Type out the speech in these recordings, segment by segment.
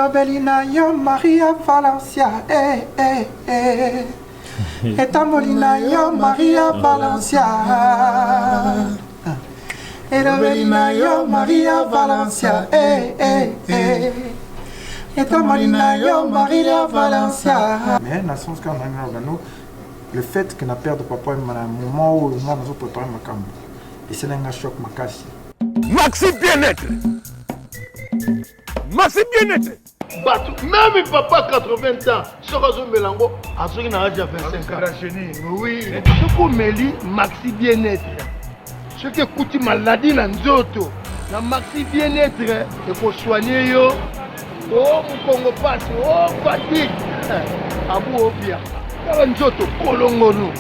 Elobelina yo Maria Valencia, Etamolina yo Maria Valencia. Elobelina yo Maria Valencia, Etamolina yo Maria Valencia. Mais dans le sens qu'on a le fait que na père de papa est un moment où moi nous préparé ma camp. Et c'est un choc ma casse. Maxi bien-être. Maxi bien-être. Même papa 80 ans, ce que je mélange, à ceux qui n'ont déjà 25 ans. Oui, ce qu'on mélit, maxi bien-être. Ce qui coûte maladie dans Nzoto, la maxi bien-être, il faut soigner yo. Oh, mon Congo passe, oh, fatigue. Abou Obia, Nzoto, Kolongono.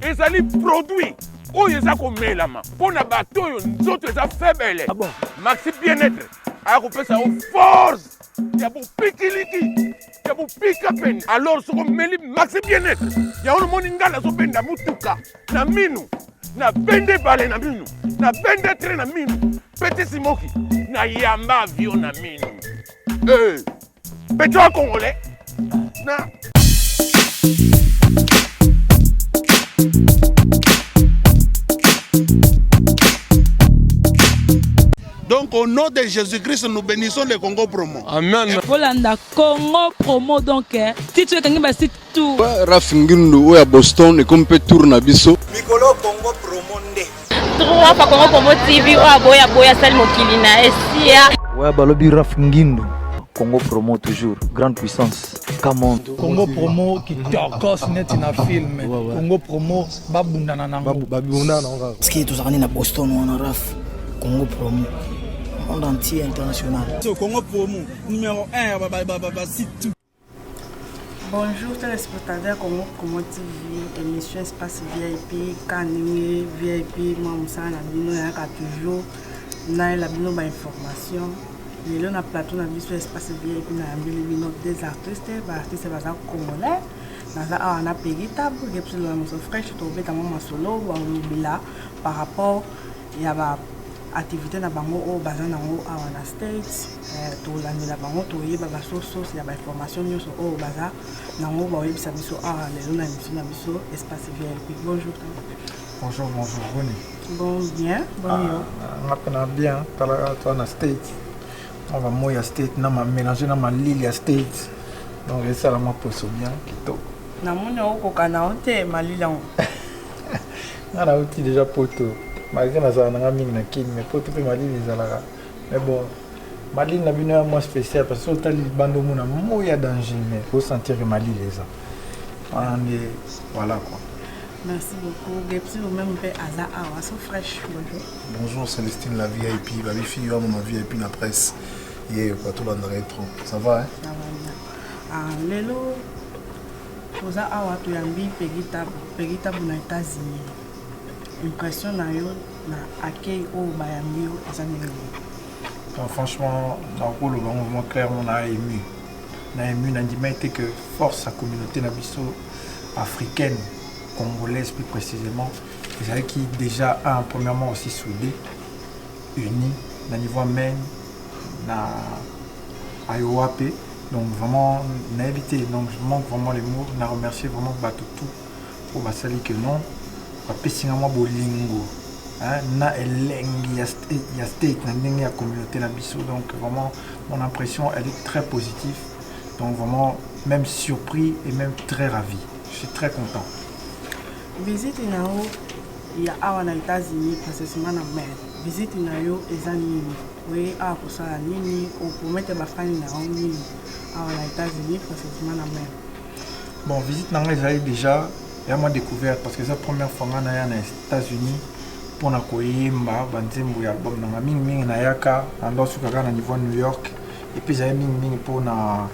Et ça les produits. Oh, ils ont comme là, pour na bateau, ils ont faible. Ah bon? Maxi bien-être. Alors, on peut ça aux force. Il y a bon pikiliki. Il y a bon pikapen. Alors, ce qu'on met maxi bien-être. Il y a un monde qui a un na mutuka. Na minu. Na bende balé na minu. Na bende train na minu. Petit simoki. Na yamba avion na minu. Petit congolais. Na. Donc au nom de Jésus-Christ, nous bénissons le Congo Promo. Amen. Volanda Congo Promo donc titre kangi ba site tout. Rafingindo à Boston et comme peut tourner biso. Mikolo Congo Promo nde. Trois pa Congo Promo TV wa boya sal mokili na esia. Ouais balobi Rafingindo. Congo Promo toujours, grande puissance. Camon. Congo Promo qui torcos net na film. Congo Promo babundana nango. Babundana nango. Ce qui est toujours na Boston on a Raf. Congo Promo. Monde entier international. Congo Promo numéro 1 site. Bonjour téléspectateurs Congo Promo TV, émission Espace VIP, Kanimi VIP, moi Moussa Nabino yaka toujours na la bino ba information. Lelo na plateau na biso Espace VIP na bino des artistes baza congolais. Naza ana Pegita pour que plus le morceau fraîche trouvé dans mon solo ou en par rapport ya ba activité na bango au bazan nango awa na States to landela bango to yeba ba source ya ba information nyonso au baza nango ba yebisa biso awa lelo na émission na biso Espace VIP. Bonjour. Bonjour, Bonnie. Bon, bien, bon yo. On a bien, toi na States. On va moya States, na ma mélanger na ma Lille States. Donc ça la moi poso bien kito. Na moni oko kana onte malila on. On a outil déjà poto. Malgré la zone na mingi na kin mais poto pe malili zalaka. Mais bon, malili na bino moi spécial parce que au tali bando mona moya danger mais faut sentir que malili les a. On est voilà quoi. Merci beaucoup. Gepsi ou même pe aza awa so fresh. Bonjour. Bonjour Célestine la VIP, la fille wa ma VIP na presse. Et quoi tout là rétro. Ça va hein? Ça va bien. Ah lelo poza awa to yambi Pegita na États-Unis. Impression na yo na accueil au bayambi yo ezaneli. Franchement, dans le mouvement clairement on a ému. On a ému, on a dit que force la communauté africaine, congolaise plus précisément, qui déjà a premièrement aussi soudé, uni, au niveau même, à Iowape. Donc vraiment, on a évité, donc je manque vraiment les mots, on a remercié vraiment tout pour Basali que non, on a pété bolingo. Na elengi ya state na ndenge ya communauté na biso, donc vraiment mon impression elle est très positive, donc vraiment même surpris et même très ravi, je suis très content. Visite nao ya awa na États-Unis précisément na mer visite na yo ezani oui a pour ça nini ou pour mettre ba fani na nini awa na États-Unis précisément na mer. Bon visite na j'ai déjà ya moi découverte parce que c'est la première fois na ya na États-Unis pour na koyemba banzembo ya album na mingi na yaka ando sukaka na niveau New York et puis j'ai mingi pour na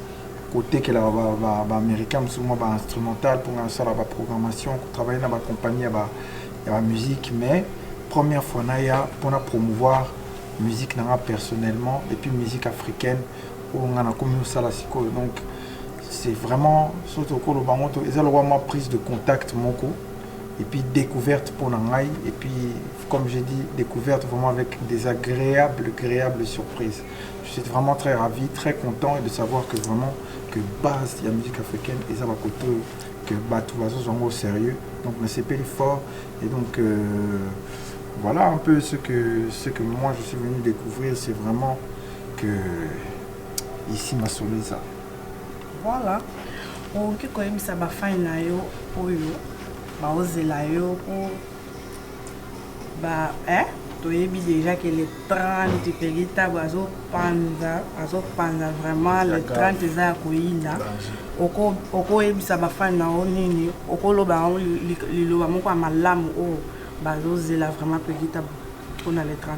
côté que la ba américain souvent ba instrumental pour ça la programmation travailler dans ba compagnie ya musique, mais première fois na ya pour na promouvoir musique na personnellement et puis musique africaine pour on a comme ça la siko, donc c'est vraiment surtout ko lo bango to ezalo ma prise de contact moko et puis découverte pour Nangaï, et puis comme j'ai dit, découverte vraiment avec des agréables surprises. Je suis vraiment très ravi, très content et de savoir que vraiment que base de la musique africaine et ça va côté que tout va se au sérieux. Donc mais c'est fort et donc voilà un peu ce que moi je suis venu découvrir, c'est vraiment que ici ma Soleza. Voilà. Oki koyebisa bafani na yo oyo baozela yo po toyebi déjà que les 30 Pegita azopanza vraiment les 30 eza ya koyinda okoyebisa bafani na yo nini okoloba liloba moko ya malamu oyo bazozela vraiment Pegita mpona les 30.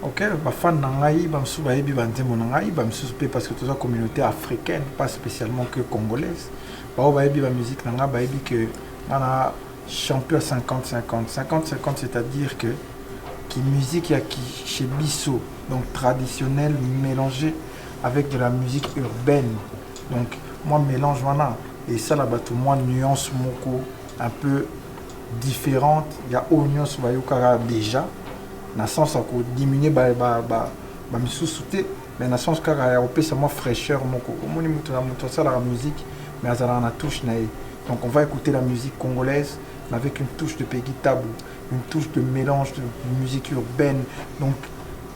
Ok, bafani na ngai bamisusu bayebi banzembo na ngai bamisusu mpe parce que toza communauté africaine pas spécialement que congolaise bao bayebi bamusique na ngai bayebi que ngana champion 50-50 c'est-à-dire que qui musique qui chez Bisso donc traditionnelle mélangée avec de la musique urbaine donc moi mélange voilà et ça là-bas tout moi nuance moko un peu différente il y a nuance bayokara déjà dans le sens où diminuer misusu mais dans le sens où il y a moins fraîcheur moko omoni mutu na mutu ça la musique mais azala na touche na donc on va écouter la musique congolaise mais avec une touche de Pegita Bou, une touche de mélange de musique urbaine. Donc,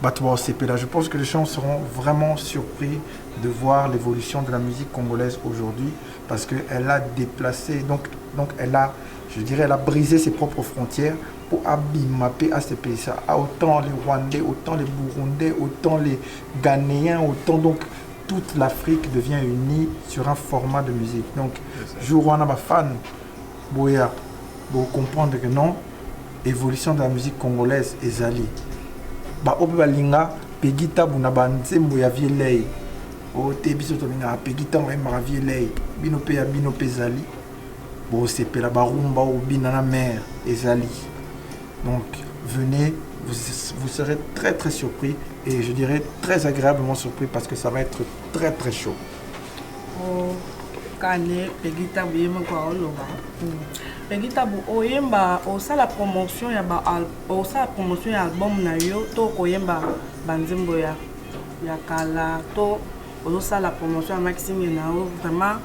je pense que les gens seront vraiment surpris de voir l'évolution de la musique congolaise aujourd'hui parce qu'elle a déplacé, donc elle a, je dirais, elle a brisé ses propres frontières pour abîmer à ces pays. Autant les Rwandais, autant les Burundais, autant les Ghanéens, autant donc toute l'Afrique devient unie sur un format de musique. Donc, jour où on a ma fan, Boya, pour comprendre que non, évolution de la musique congolaise est allée. Obalinga, Pegita Bou na banzembo ya vielei. O te biso to linga Pegita ma vielei. Binope ya binope zali. Bo sepela barumba ou binana mer ezali. Donc venez, vous serez très très surpris et je dirais très agréablement surpris parce que ça va être très très chaud. Kane Pegita Bou yema kwa oloba. Pegita Bou oyemba osala promotion ya album na yo to koyemba banzembo ya kala to osala promotion ya maxime na yo vraiment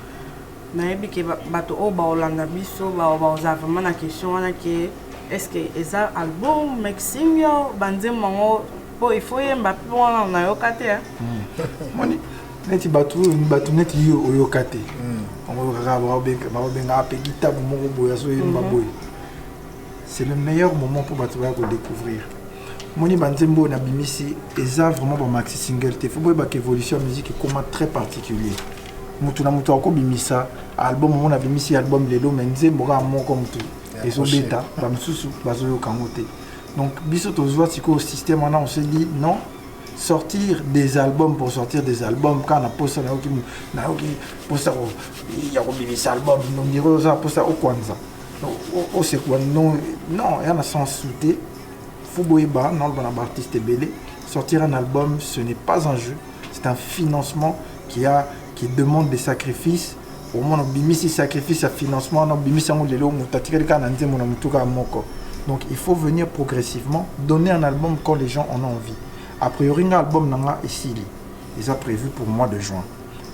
nayebi ke bato o ba olanda biso ba oza vraiment na question wana ke est-ce que eza album maxime yo banzembo ngo po il faut yemba po wana na yo kate moni neti bato neti yo oyoka te c'est le meilleur moment pour bato ya découvrir moni banzembo na bimisi eza vraiment ba maxi single te faut ba évolution musique comment très particulier mutu na mutu ako bimisa album mon na bimisi album lelo menzembo ka moko mutu ezo beta ba msusu bazoyo kangote donc biso tozwa siko système on se dit non sortir des albums pour sortir des albums quand on a posé na oki posa il y a des albums non dire ça posa au kwanza au c'est quoi non il y en a sans souté faut boyeba non bon artiste belé sortir un album ce n'est pas un jeu c'est un financement qui demande des sacrifices au moins bimisi sacrifice à financement non bimisi ngo lelo mutatikeli kana nzembo na mutuka moko donc il faut venir progressivement donner un album quand les gens en ont envie. A priori, l'album nanga ici, ils ont prévu pour le mois de juin.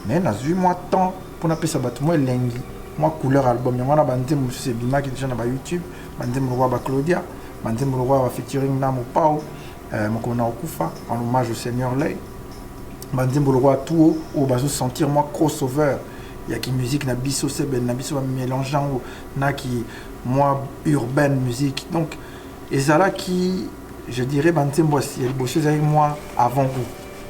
Mais dans 8 mois de temps, pour appeler ça, moi, lengi, moi, couleur album. Il y a un bandé, c'est Bima qui est déjà sur YouTube, bandé, le roi Claudia, bandé, le roi featuring Namo Pao, Mokona Okufa, en hommage au Seigneur Lay, bandé, le roi Touo, où va se sentir moi crossover. Il y a qui musique, na biso seben, na biso mélangeant, na qui moi urbaine musique. Donc, et ça là qui je dirais banzembo si elle bosse avec moi avant vous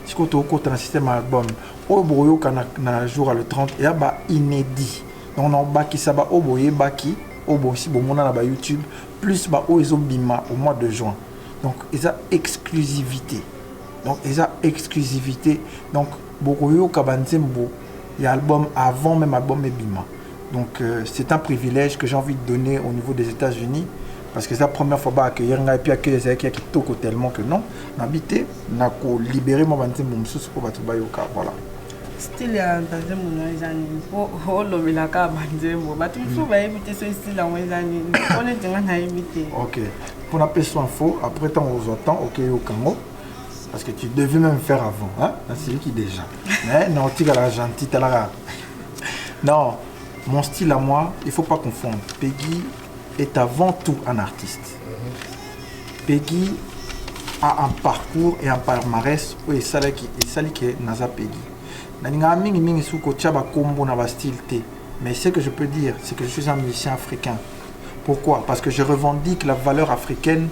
si tu as un système album au boyo na jour à le 30 et ba inédit donc on ba qui ça ba au boye ba qui au bon si bon na ba YouTube plus ba o ezo bima au mois de juin donc ils a exclusivité donc boyo ka banzembo il y a album avant même album et bima donc c'est un privilège que j'ai envie de donner au niveau des États-Unis. Parce que c'est la première fois que accueillir et puis accueillir les qui toquent tellement que non n'habiter n'a qu'au libérer mon banzembo msusu pour battre bayoka voilà style ya nzembo na ezani olobelaka banzembo bato mosusu bayebi te so style yango ezani mpona ete nga nayebi te. Ok, mpona peso info après ntango ozwa temps okeyokango parce que tu devais même faire avant, hein? C'est lui qui déjà. Mais non, tu as la gentille, tu as la. Non, mon style à moi, il ne faut pas confondre. Peggy est avant tout un artiste. Peggy a un parcours et un palmarès où il s'agit que Naza Peggy. Mais ce que je peux dire, c'est que je suis un musicien africain. Pourquoi? Parce que je revendique la valeur africaine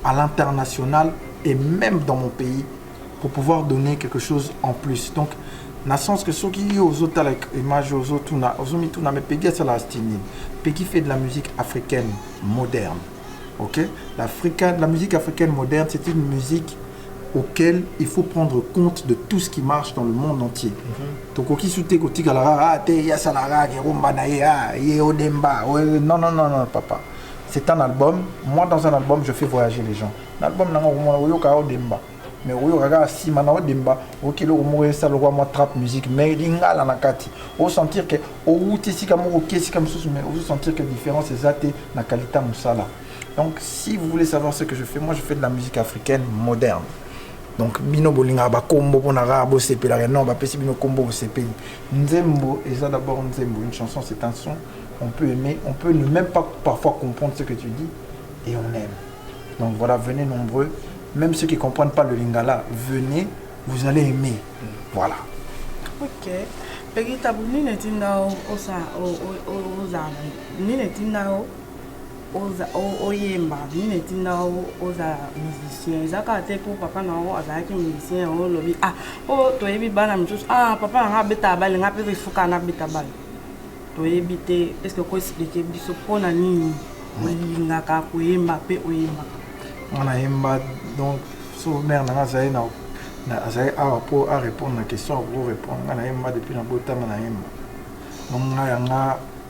à l'international et même dans mon pays pour pouvoir donner quelque chose en plus. Donc, dans le sens que ceux qui ont l'image aux autres, mais Peggy fait de la musique africaine moderne. Okay? La musique africaine moderne, c'est une musique auquel il faut prendre compte de tout ce qui marche dans le monde entier. Donc, non, papa. C'est un album. Moi, dans un album, je fais voyager les gens. L'album, mais oui, regarde, si maintenant demba, ok, le mot ça le roi moi trap musique, mais l'inga la nakati. On sentir que au outil si comme ok si comme sous, mais on sentir que différence c'est zate na qualité musala. Donc, si vous voulez savoir ce que je fais, moi je fais de la musique africaine moderne. Donc, bino bolinga ba combo bonara bo sepela non ba pesi bino combo bo sepeli. Nzembo et ça d'abord Nzembo, une chanson c'est un son, on peut aimer, on peut ne même pas parfois comprendre ce que tu dis et on aime. Donc voilà, venez nombreux. Même ceux qui ne comprennent pas le lingala, venez, vous allez aimer. Voilà. Ok. Peggy Tabou, ni netinda osa ni netinda oyemba, ni netinda oza musicien. Zaka te ko papa na o azaki musicien o lobi to yebi bana mtus papa nga beta bali nga pe fuka na beta bali. To yebi te est-ce que ko expliquer biso pona nini olinga ka ko yemba pe oyemba. On a yemba donc sur mère na zaï na pour répondre à la question pour répondre on a yemba depuis na bota na yemba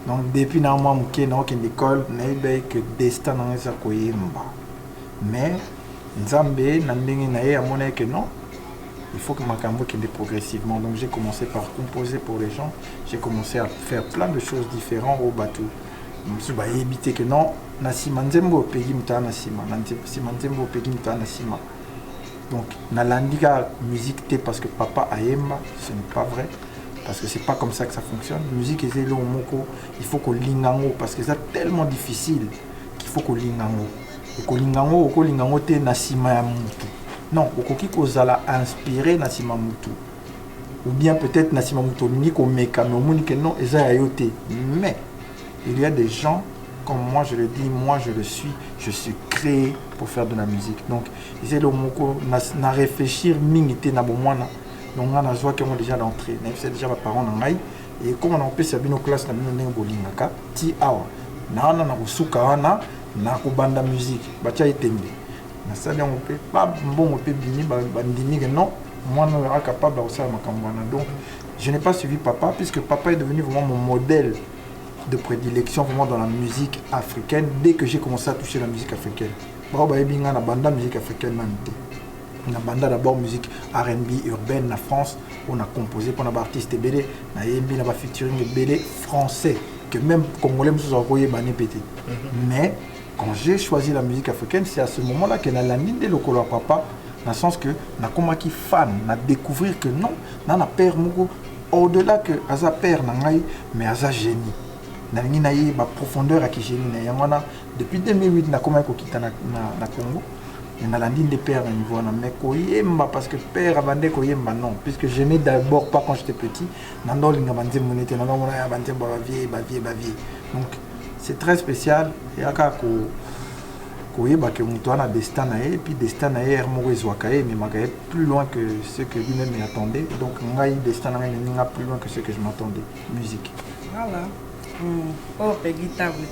donc depuis na moi muké na ok l'école na ibe que destin na za ko yemba mais nzambe na ndenge na ye amona que non il faut que makambo kende progressivement donc j'ai commencé par composer pour les gens, j'ai commencé à faire plein de choses différentes au bateau. Je vais éviter que non, Nasima Nzembo Peggy Mutana Nasima, Nzembo Peggy Mutana Nasima. Donc, Nalandika musique T parce que papa Ayemba, ce n'est pas vrai, parce que c'est pas comme ça que ça fonctionne. Musique est zélo moko, il faut qu'on lingango parce que c'est tellement difficile qu'il faut qu'on lingango. Et qu'on lingango te Nasima ya mutu. Non, okoki kozala inspiré Nasima mutu. Ou bien peut-être Nasima mutu ni ko meka mais omoni que non eza ya yote. Mais il y a des gens, comme moi je le dis, moi je le suis, je suis créé pour faire de la musique. Donc, c'est le mot na réfléchir mingité na bomwana. Donc, on a joie qui ont déjà d'entrée. C'est déjà ma parole en maille. Et comme on a pu faire nos classes na bino bolingaka, ti awa. Na na usuka na kubanda musique. Bacha itembe. Na ça on peut pas bon on peut bini bandini que non, moi on est capable de faire ma kambwana. Donc, je n'ai pas suivi papa puisque papa est devenu vraiment mon modèle de prédilection vraiment dans la musique africaine dès que j'ai commencé à toucher la musique africaine. Bah na banda musique africaine nanti. Na banda d'abord musique R&B urbaine na France, on a composé pour un artiste belé, na yembi na ba featuring belé français que même congolais nous envoyé bané pété. Mais quand j'ai choisi la musique africaine, c'est à ce moment-là que na landine de lokolo papa dans le sens que na komaki fan, na découvrir que non, na père moko au-delà que aza père na ngai mais aza génie. Na ye ba profondeur à qui génie na yamana depuis 2008 na koma ko kita na Congo na landine de père na niveau na mais ko yemba parce que père abandé ko yemba non puisque j'aimais d'abord pas quand j'étais petit na ndolinga banze monete na ngona ya banze ba vie donc c'est très spécial et aka ko yeba que muto na destin na et puis destin na hier mo ezwakaye mais makaye plus loin que ce que lui-même attendait donc ngai destin na nga plus loin que ce que je m'attendais musique voilà. Oh, Peggy Tabou,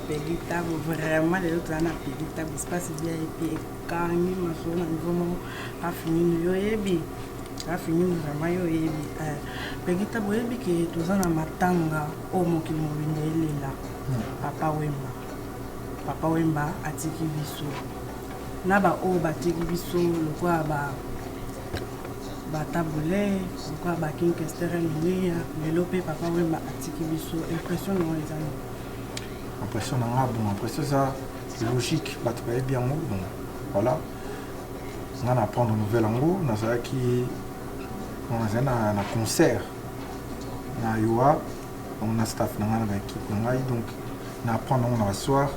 Peggy Tabou, vraiment, les autres années, Peggy Tabou, c'est pas si bien, et puis, quand il m'a sonné, a fini, a fini, vraiment, Peggy Tabou, et puis, qui est tous en matanga, oh, mon qui m'a venu, là, Papa Wemba, a tiki biso, naba, oh, ba tiki biso, le quoi, ba, batabule pourquoi bakinkester lilia lelo mpe papa wemba atiki biso impression nango ezali impression nanga bon impression eza logique bato bayebi yango bon voilà nga na apprendre nouvelle yango nazalaki nazali na concert na yoa donc na staff nanga na baéquipe na ngai donc na apprendre yango na basoir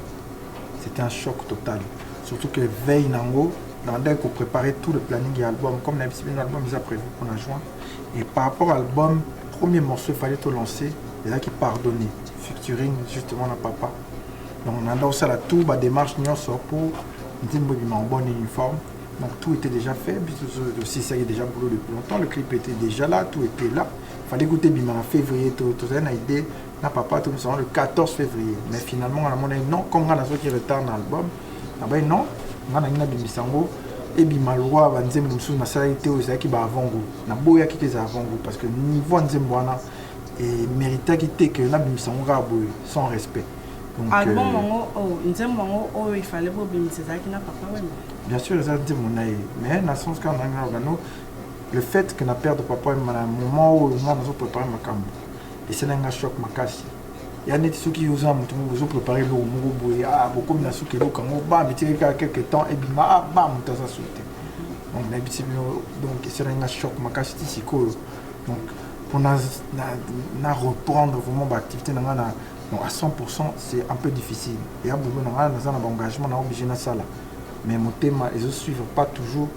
c'était un choc total surtout que veille nango dès qu'on préparait tout le planning de l'album, comme l'album est prévu pour la juin. Et par rapport à l'album, premier morceau, il fallait tout lancer, il y a qui pardonner, featuring justement la papa. Donc on a lancé la tout, la démarche nous sort pour dire en bon uniforme. Donc tout était déjà fait, le ça y est déjà boulot depuis longtemps, le clip était déjà là, tout était là. Il fallait goûter Bima en février, tout ça, on a idée, la papa, tout ça, le 14 février. Mais finalement, on a dit non, comme on a qui retard dans l'album, non. Nga na bisango et bimalwa banzembo musu na salite ozaki ba avango na boya ki keza avango parce que niveau nzembo wana et mérita ki te que na bisango ga boy sans respect donc album ngo nzembo ngo il fallait bo bimisezaki na papa wemba bien sûr ça nzembo na mais na sens quand na ngano le fait que na perdre papa wemba na moment où on a préparé makambo et c'est un choc makasi. Il y a des gens qui ont préparé le mot beaucoup de gens qui ont quelques temps et bien donc c'est un choc donc on a reprendre vraiment l'activité à 100% c'est un peu difficile il y a beaucoup d'engagement on est obligé de ça mais mon thème ils ne suivent pas toujours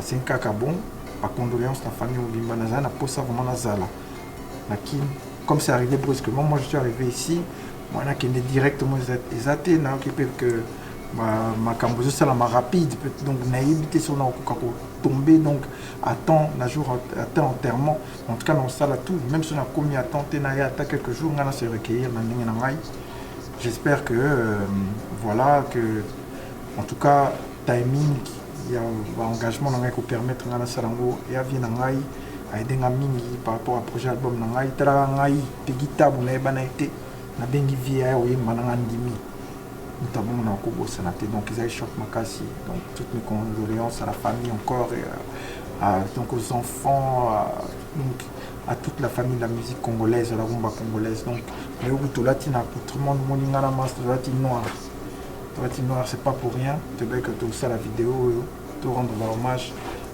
c'est un cas bon par condoléances la famille ou bien na pour ça vraiment na zala comme c'est arrivé brusquement, moi je suis arrivé ici, moi qui est directement exaté, que ma cambozo c'est la rapide, donc naïveté sur la tombé donc à temps, la jour à temps enterrement, en tout cas dans ça là tout, même si on a commis à temps, à quelques jours, on a se recueillir, j'espère que voilà que en tout cas timing, il y a un engagement qui permettre de salango et à venir aider mingi par rapport au projet album na ngai tala ngai te guitare na ebana été na bengi via o yemba na ndimi notamment na kobo sanate donc ils ont choc makasi donc toutes mes condoléances à la famille encore et donc aux enfants donc à toute la famille de la musique congolaise la rumba congolaise donc mais au bout latina pour tout le monde moninga la master noir c'est pas pour rien c'est bien que tout ça la vidéo tout rendre hommage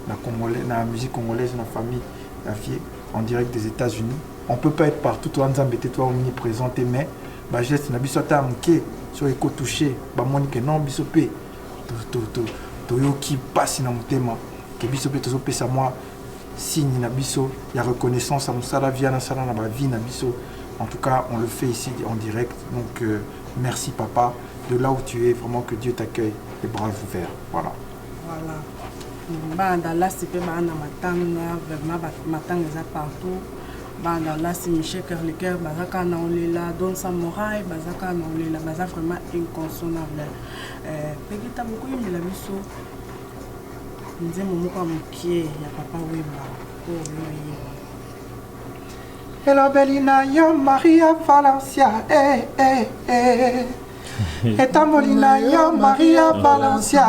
la congolais la musique congolaise la famille en direct des États-Unis. On ne peut pas être partout, toi, omniprésent, mais bah geste na biso ta mke sur éco touché, bah monique non bisopé. To qui passe na motema, que bisopé to pesa moi signe na biso, il y a reconnaissance à musala via na sala na ba vie na biso. En tout cas, on le fait ici en direct. Donc merci papa de là où tu es, vraiment que Dieu t'accueille les bras ouverts. Voilà. Voilà. Banda là c'est pas bana matanga vraiment matanga ça partout banda là c'est Michel Kerliker bazaka na olela Don Samouraï bazaka na olela baza vraiment inconsonnable pegita beaucoup de la biso nzembo moko mokie ya papa wemba Hello Belina yo Maria Valencia Etamolina yo Maria Valencia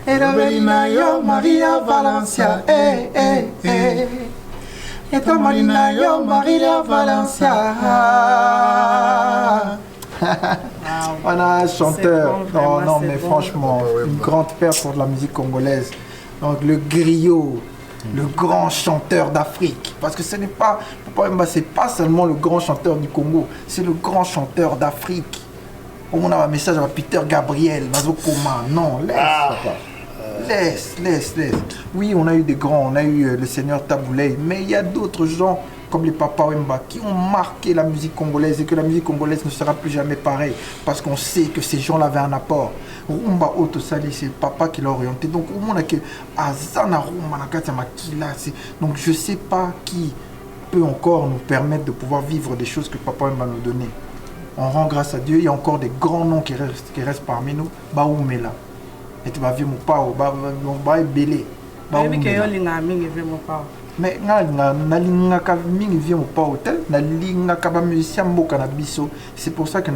Hello Belina yo Maria Valencia Etamolina yo Maria Valencia On a un chanteur, non mais franchement, une grande perte pour la musique congolaise. Donc le griot, le grand chanteur d'Afrique. Parce que ce n'est pas, c'est pas seulement le grand chanteur du Congo, c'est le grand chanteur d'Afrique. On a un message à Peter Gabriel, Mazokoma. Non, laisse. Oui, on a eu des grands, on a eu le Seigneur Taboulay, mais il y a d'autres gens comme les Papa Wemba qui ont marqué la musique congolaise et que la musique congolaise ne sera plus jamais pareille parce qu'on sait que ces gens-là avaient un apport. Rumba Auto Sali, c'est le papa qui l'a orienté. Donc au monde que Azana Rumba donc je ne sais pas qui peut encore nous permettre de pouvoir vivre des choses que Papa Wemba nous donnait. On rend grâce à Dieu, il y a encore des grands noms qui restent parmi nous. Baoumela. Et tu vas vivre mon pao, Belé. Mais c'est pour ça que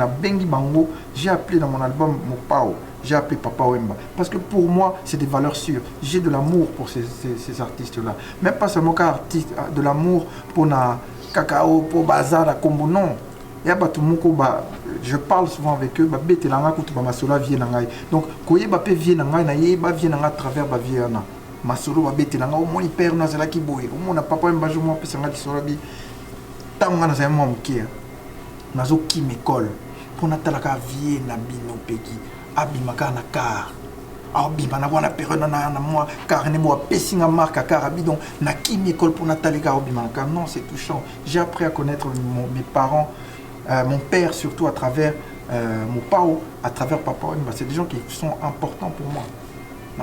j'ai appelé dans mon album Mopao j'ai appelé Papa Wemba. Parce que pour moi, c'est des valeurs sûres. J'ai de l'amour pour ces artistes-là. Même pas seulement qu'artiste, de l'amour pour na Cacao, pour Bazar, à Combo, non. Il y a tout le monde, je parle souvent avec eux, donc, quand ils viennent à travers la vie, masolo babete nanga au moins père na zela ki boye au moins papa mbajo mo pesa nga kisoro bi tanga na za mo mkia nazo ki m'école pour na talaka vie na bino peki abimaka na car abima na wana période na moi car ne mo pesi nga marque car abi donc na ki m'école pour na talika abima car non c'est touchant. J'ai appris à connaître mes parents, mon père surtout à travers mon pao, à travers papa. C'est des gens qui sont importants pour moi.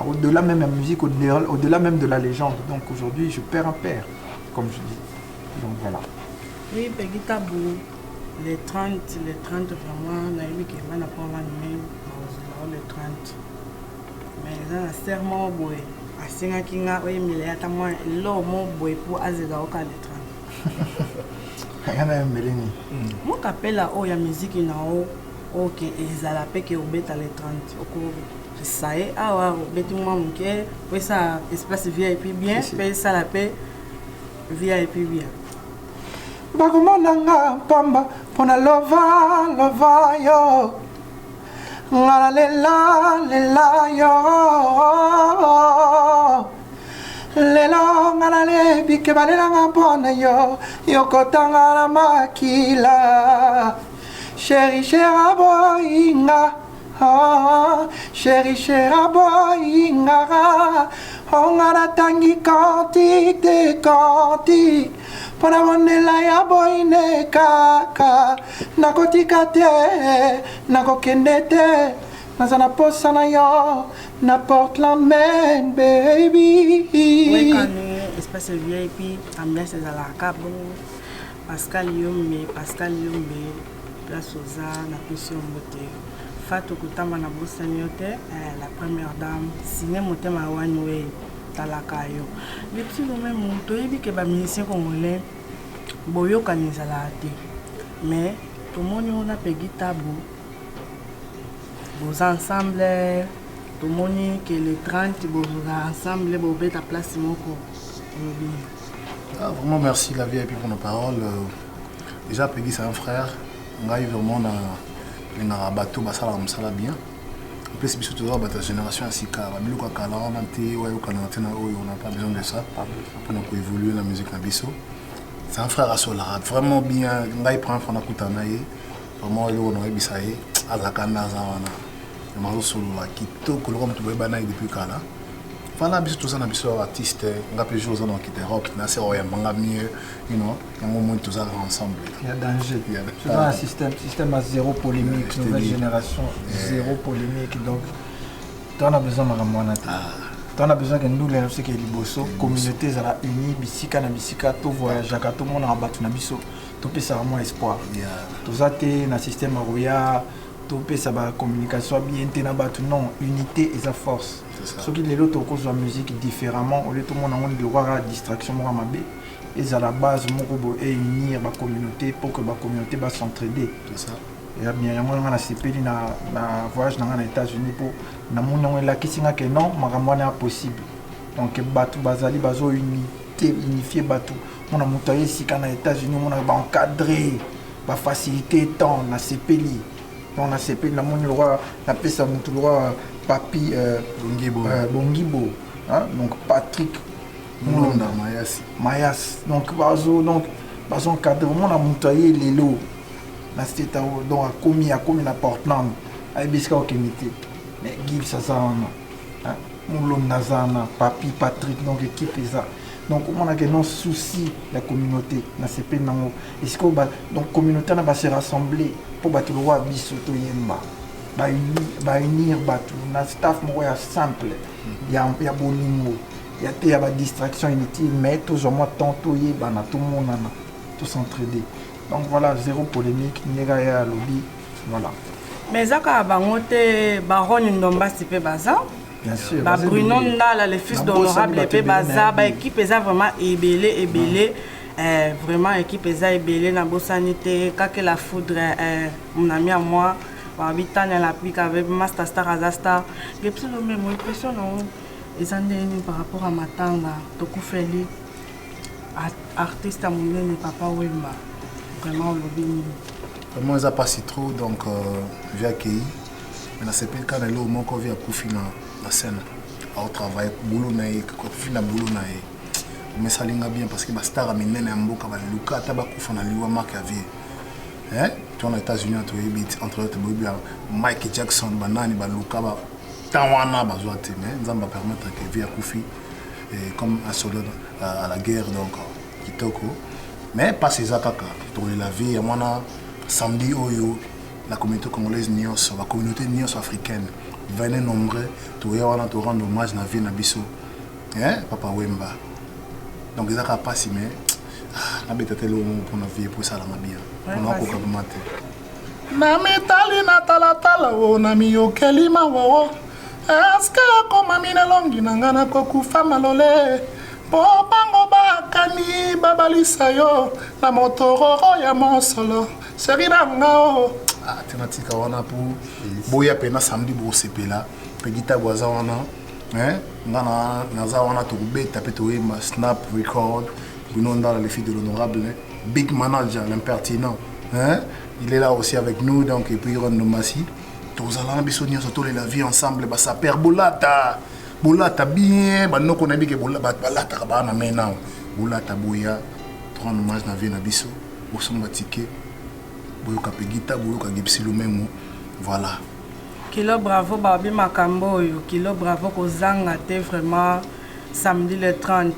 Au-delà même de la musique, au-delà même de la légende. Donc aujourd'hui, je perds un père, comme je dis. Donc voilà. Oui, Peggy Tabou, les 30 vraiment, naïvi qui m'a pas animé, les 30. Mais ça, serment boy. À Singakinga, oui, mais il y a tellement l'homme boy pour Azega au cas les 30. Rien à Mélanie. Mon capel là, oh, il y a musique, il y a ok, ils allaient payer au bête à les 30. Ça y est, ah ouais, bêtement, ok, puis ça, espace VIP bien, puis ça la paix, VIP bien. Bagomonanga pamba, pona lova yo, ngala lela yo, lelo ngala le bike balela ngapona yo, yokotanga na makila, chéri aboinga. Oh, chéri boinga, on a la tangi cantique de cantique. Pona bonela ya boine kaka, nakotika te, nakokende te, nazana posa na yo, na Portland man, baby. Oui, quand nous, espace VIP, ambiance à la cabo, Pascal Yombe, place aux arts, la pression beauté. Fatou Koutama na Boussaniote, la première dame, Siné Motema Wanoué, Talakayo. Les petits même moto, il dit que les musiciens congolais, Boyo Kanizalate. Mais tout le monde a payé tabou. Vos ensembles, tout le monde que les 30, vos ensembles, vos bêtes à place, vraiment merci la VIP pour nos paroles. Déjà, Peggy, c'est un frère. On a vraiment les bateaux basala msala bien en plus biso toujours bata génération asika babiloko kala on anté ouais on n'a pas besoin de ça pour nous évoluer la musique na biso. C'est un frère à Solara vraiment bien ngai prend fona kutana ye vraiment le on a bisaye ala kana za wana mazo solo la kitoko comme tu veux bana depuis kala voilà biso tous na biso artiste ngape jour dans qui Europe na c'est oya manga mieux you know y a un moment tous ensemble. Il y a danger. C'est un système à zéro polémique, nouvelle génération, zéro polémique. Donc, tu en as besoin de Maramouana. Tu en as besoin que nous, les gens qui sont liboso, communauté, ça la unie, bisika na bisika, tout voyage, tout le monde a battu na biso, tout peut ça vraiment espoir. Tout ça, tu es dans le système à tout peut ça va communication bien, tu n'as pas tout non, unité et sa force. Ce qui est l'autre cause de la musique différemment, au lieu tout le monde a le droit à la distraction, et à la base, et unir la communauté pour que la communauté va s'entraider. C'est ça. Et bien, il y a un CPD dans voyage dans les États-Unis pour la question que non, c'est impossible. Donc, Batou Bazali, Bazo unité, unifié Batou. On a monté ici dans les États-Unis, on a encadré, va faciliter temps, la CPD. On a CPD, on a le droit, la paix, ça monte le droit, Papi Bongibo. Donc, Patrick. Mayas. Donc, Bazo encadré, on a monté les lots. Donc, à commis à Portland, à Ebiska Okemite. Mais Gil Sazana, Moulon Nazana, Papi, Patrick, donc équipe et ça. Donc, on a un souci de la communauté. Donc, la communauté va se rassembler pour battre le roi Bissoto Yemba. Unir, le staff est simple. Il y a bon niveau. Il y a des distractions inutiles, mais toujours moi, tantôt, tout le monde tout s'entraider. Donc voilà, zéro polémique, Négaya lobby, voilà. Mais ça, quand on Baron Ndomba, c'est pas bazar. Bien sûr. Bruno Ndala, le fils d'honorable, c'est pas bazar. L'équipe est vraiment ébélée. Vraiment, l'équipe est ébélée dans la sanité. Quand la foudre, mon ami à moi, babitana la pique avec Master Star Azastar Gepsi le même impression non ils ont par rapport à Matanga Tokufeli artiste à mon papa Wemba vraiment le bien vraiment ils a pas si trop donc via accueilli mais c'est pas quand elle au moment qu'on vient Kufi na scène au travail boulot na Kufi na boulot na mais ça linga bien parce que ba star a menene mboka ba luka ta ba kufa na liwa marque avier hein tu en États-Unis entre entre autres Mike Jackson banani ba luka ba tawana ba zoate mais nzamba permettre que via Kufi comme un soldat à la guerre donc kitoko mais pas ces attaques pour la vie mwana samedi oyo la communauté congolaise nyonso la communauté nyonso africaine venez nombreux to ya wana to rendre hommage na vie na biso hein papa Wemba donc ils a pas si mais na betete le moment pour na vie pour ça la bien on a ko mate na metali na tala o na miyokeli mawo aska ko mamina longi nangana ko kufa malole po bango bakani babalisa yo na motororo ya mosolo serina ngao thématique wana pour boya pena samedi bo sepela pegita boza wana hein ngana naza wana to beta peto ma snap record nous dans les filles de l'honorable big manager l'impertinent hein il est là aussi avec nous donc et puis Ron Nomasi tous allons bisonnier surtout la vie ensemble ba sa père bolata bien ba no konabi ke bolata ba na mena bolata boya trois hommage na vie na biso au son ticket boyoka pegita boyoka Gepsi le même voilà kilo bravo babi makambo yo kilo bravo kozanga te vraiment samedi le 30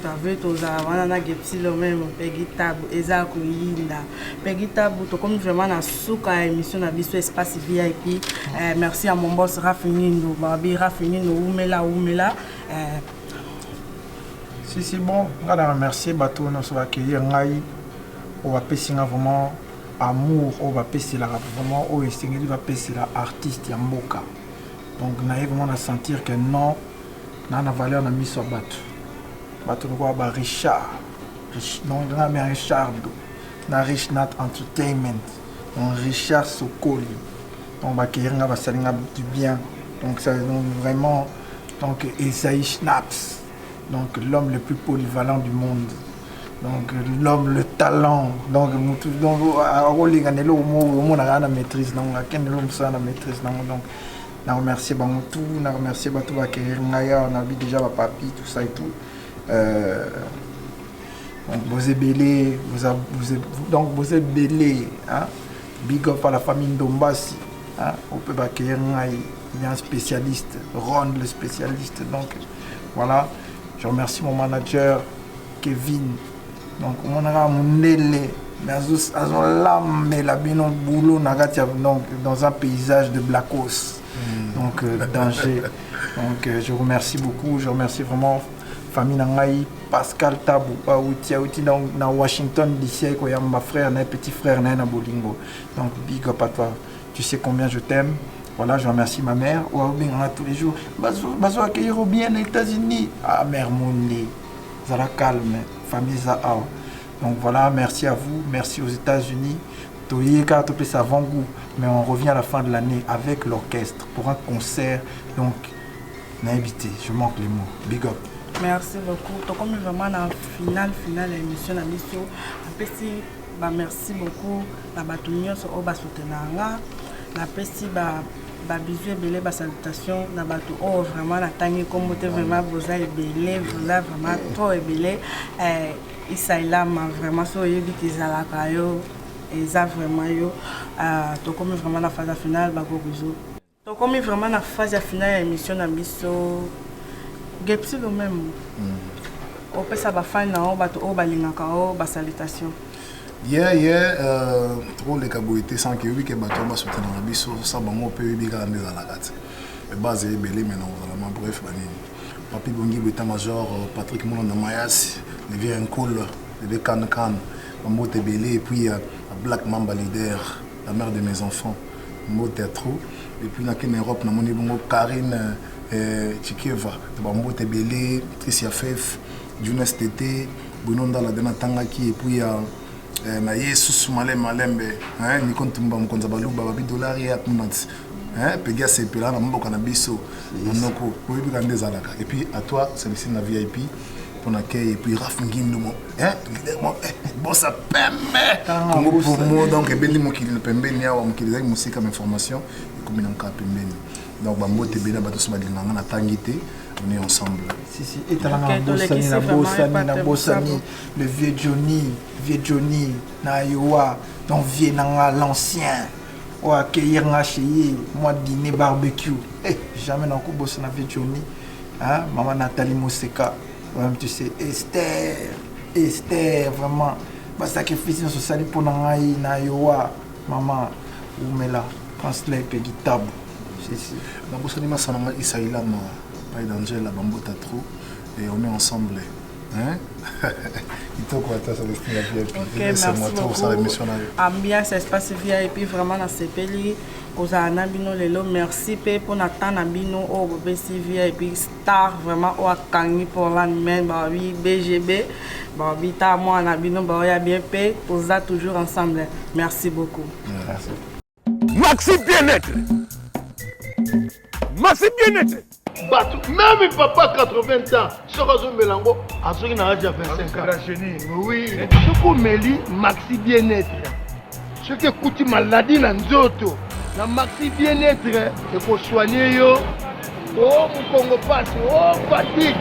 avril tozala na Gepsi le même pegita eza kuyinda pegita to comme vraiment na suka émission na biso espace VIP merci à mon boss Rafinindo babi Rafinindo umela si bon on va remercier bateau nous va accueillir ngai on va passer vraiment amour on va passer là vraiment au estingeli va passer là artiste ya mboka donc on a vraiment à sentir que non na valeur na miso bateau quoi ba Richard non na mais Richard na Rich Nat Entertainment donc Richard Sokoli donc ba kiringa ba salinga du bien donc ça donc vraiment donc Esaïe Schnaps donc l'homme le plus polyvalent du monde. Donc l'homme, le talent, donc on maîtrise, donc on remercie tout, on remercie tout, on a vu déjà papi, tout ça et tout. Donc vous êtes belé, vous êtes belé, hein? Big up à la famille Ndombasi, hein? On peut accueillir il y a un spécialiste, Ron le spécialiste, donc voilà. Je remercie mon manager Kevin. Donc on a mon nélé, mais boulot dans un paysage de Blackos. Donc danger. Donc je remercie beaucoup, je remercie vraiment famille Nangaï, Pascal Tabou, outi dans Washington DC, quoi, ma frère, un petit frère, na Bolingo. Donc big up à toi. Tu sais combien je t'aime. Voilà, je remercie ma mère. Tous les jours. Bazo accueillir bien aux États-Unis. Ah, mère Mouni. Zara calme. Famille Zahao. Donc voilà, merci à vous. Merci aux États-Unis. Toyeka, topé ça avant goût. Mais on revient à la fin de l'année avec l'orchestre pour un concert. Donc, invité. Je manque les mots. Big up. Merci beaucoup. Donc, comme vraiment dans la finale émission, la mission, merci beaucoup. La bâtonnière sur Oba Soutenanga. La pesti bisous belé salutation na bato oh vraiment na tangi comme vraiment boza belé vraiment trop belé isaila vraiment so yebi kizala kayo eza vraiment yo to comme vraiment la phase finale ba gozo to comme vraiment la phase finale émission na biso Gepsi le même on peut ça ba fan na bato o balingaka o ba salutation. Trop les caboïtés sans que oui que bateau va soutenir la biso ça bango peut bien grandir dans la gâte mais base est belé maintenant vraiment bref banini papi bongi état-major Patrick Moulon Mayas le vieux cool le vieux can Mambo belé et puis Black Mamba leader la mère de mes enfants Mambo trop et puis dans en Europe na moni bongo Karine Chikeva Mambo belé Tricia Fef Jonas Tété Bononda la dena tangaki et puis na yesusu malembe niko ntumba mokonza baluba babi dollar ya kunat pegi asepela na mboka na biso noko oyebi ka nde ezalaka. Et puis à toi celui-ci na VIP pour l'accueil. Et puis Raf Ngindo bossa pembe Congo Promo, donc ebeli mokili na pembeni awa mokili zaki musika information ekomi na nka pembeni. Donc bambote bena bato so balinganga na tangité. On est ensemble. Si, et Bossani, le vieux Johnny, na Iowa, donc vieux nanga l'ancien, ou accueillir na chez moi dîner barbecue. Jamais dans le boss na vieux Johnny, hein, maman Nathalie Moseka, tu sais, Esther, vraiment, bah sacrifice sur sali pour na Iowa, maman, ou me la, translate pegi tabu. Si. Na Bossani ma sananga Isaïla ma. Pas d'Angèle, la bambota trop et on est ensemble. Hein? Il faut quoi ça reste la VIP. Ok, merci beaucoup. Ambiance espace VIP vraiment dans ce pays. Ozana bino lelo merci pour Nathan bino au BC VIP star vraiment au Kangi pour l'année babi BGB babi ta moi na bino ba ya bien paix oza toujours ensemble. Merci beaucoup. Merci. Maxi bien-être. Maxi bien-être. Même papa 80 ans, ce réseau Mélango, à ceux qui n'ont déjà 25 ans. Oui, ce qu'on Méli, Maxi bien-être. Ce qui coûte maladie dans Nzoto, la Maxi bien-être, il faut soigner yo. Oh, mon Congo passe, oh, fatigue.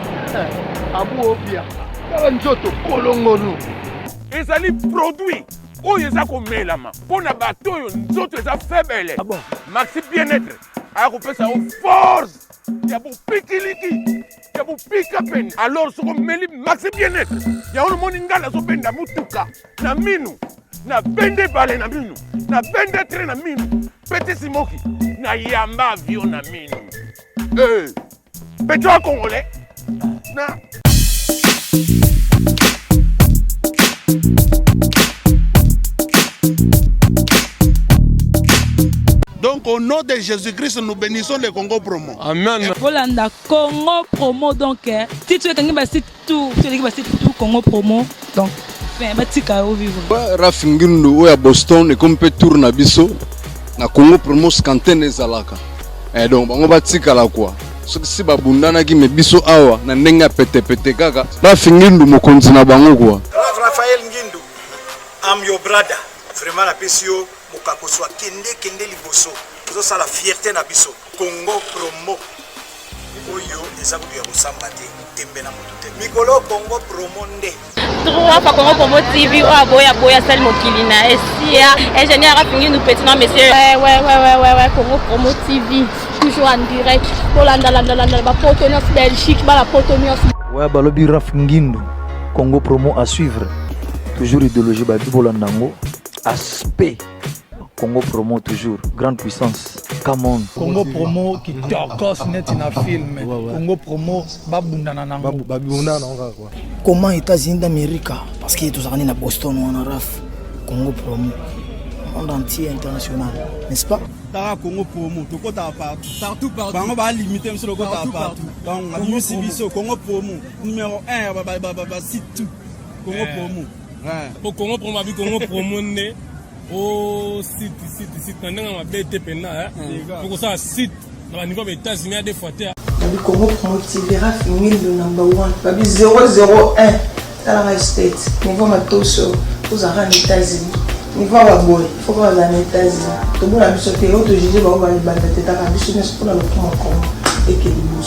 Abou Obia, Nzoto, Kolongono. Et ça les produits. Oh, ils ont mis la main. Pour la bateau, ils ont faible. Maxi bien-être. Alors, on fait ça en force. Il y a beau pikiliki, il y a beau pikapen. Alors, ce qu'on met maxi bien-être. Il y a un monde qui a besoin de mutuka, na minu, na bende balé na minu, na bende train na minu, petit simoki, na yamba avion na minu. Pétrole congolais, na. Donc au nom de Jésus-Christ, nous bénissons le Congo Promo. Amen. Volanda Congo Promo donc si tu es quelqu'un qui tout, Congo Promo donc fin batika au vivre. Raf Ngindo oya Boston et comme peut tourner biso na Congo Promo scanten ezalaka. Et donc bango batika la quoi. Ce qui si babundana ki me biso awa na ndenga pete kaka. Raf Ngindo mokonzi na bango quoi. Raphaël Ngindo, I'm your brother. Vraiment la pesio mokako soit kende liboso. Zo la fierté na biso. Congo Promo. Oyo eza kuya kosamba te tembe na moto te. Mikolo Congo Promo nde. Trois fois Congo Promo TV ou boya sel mokili na esia. Ingénieur a fini nous petit non monsieur. Ouais Congo Promo TV toujours en direct. Pour la partenaire Belgique, la partenaire. Ouais balobi Raf Ngindo. Congo Promo à suivre. Toujours idéologie babi bolandango. Aspect Congo Promo toujours grande puissance. Come on. Congo Promo qui torcos net na film. Congo Promo babundana nango. Babundana nango quoi. Comment États-Unis d'Amérique parce que tous on est à Boston on a Raf Congo Promo monde entier international, n'est-ce pas? Tara Congo Promo, tout partout. Bango ba limiter monsieur le partout. Donc on a mis Sibiso Congo Promo numéro 1 site tout. Congo Promo. Pour Congo Promo, Congo Promo né au site pendant ma BT pena pour ça site dans le niveau des États-Unis à des fois le Congo Promo TV Raf Ngindo number 1 babi 001 dans la state niveau matoso aux États-Unis niveau à boy faut que les États-Unis tout le monde a mis sur télé auto jugé ba ba tete ka biso ne pour le Congo et que liboso